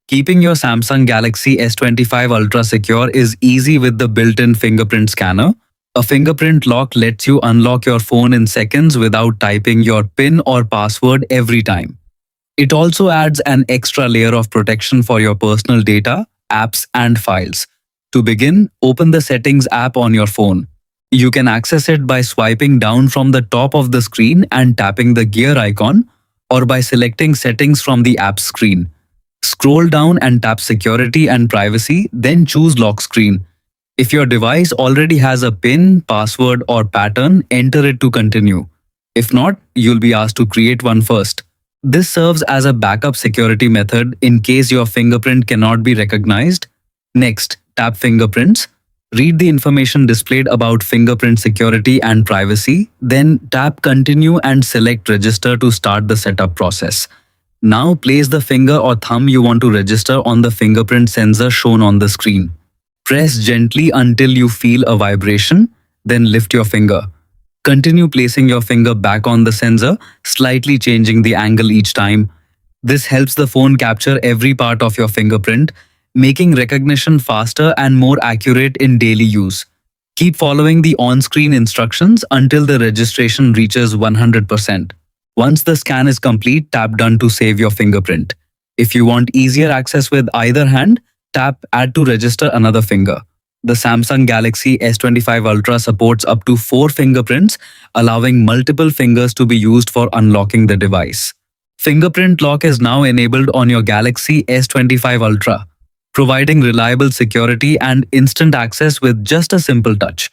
Keeping your Samsung Galaxy S25 Ultra secure is easy with the built-in fingerprint scanner. A fingerprint lock lets you unlock your phone in seconds without typing your PIN or password every time. It also adds an extra layer of protection for your personal data, apps, and files. To begin, open the Settings app on your phone. You can access it by swiping down from the top of the screen and tapping the gear icon, or by selecting Settings from the app screen. Scroll down and tap Security and Privacy, then choose Lock Screen. If your device already has a PIN, password, or pattern, enter it to continue. If not, you'll be asked to create one first. This serves as a backup security method in case your fingerprint cannot be recognized. Next, tap Fingerprints. Read the information displayed about fingerprint security and privacy, then tap Continue and select Register to start the setup process. Now place the finger or thumb you want to register on the fingerprint sensor shown on the screen. Press gently until you feel a vibration, then lift your finger. Continue placing your finger back on the sensor, slightly changing the angle each time. This helps the phone capture every part of your fingerprint, making recognition faster and more accurate in daily use. Keep following the on-screen instructions until the registration reaches 100%. Once the scan is complete, tap Done to save your fingerprint. If you want easier access with either hand, tap Add to register another finger. The Samsung Galaxy S25 Ultra supports up to 4 fingerprints, allowing multiple fingers to be used for unlocking the device. Fingerprint Lock is now enabled on your Galaxy S25 Ultra, providing reliable security and instant access with just a simple touch.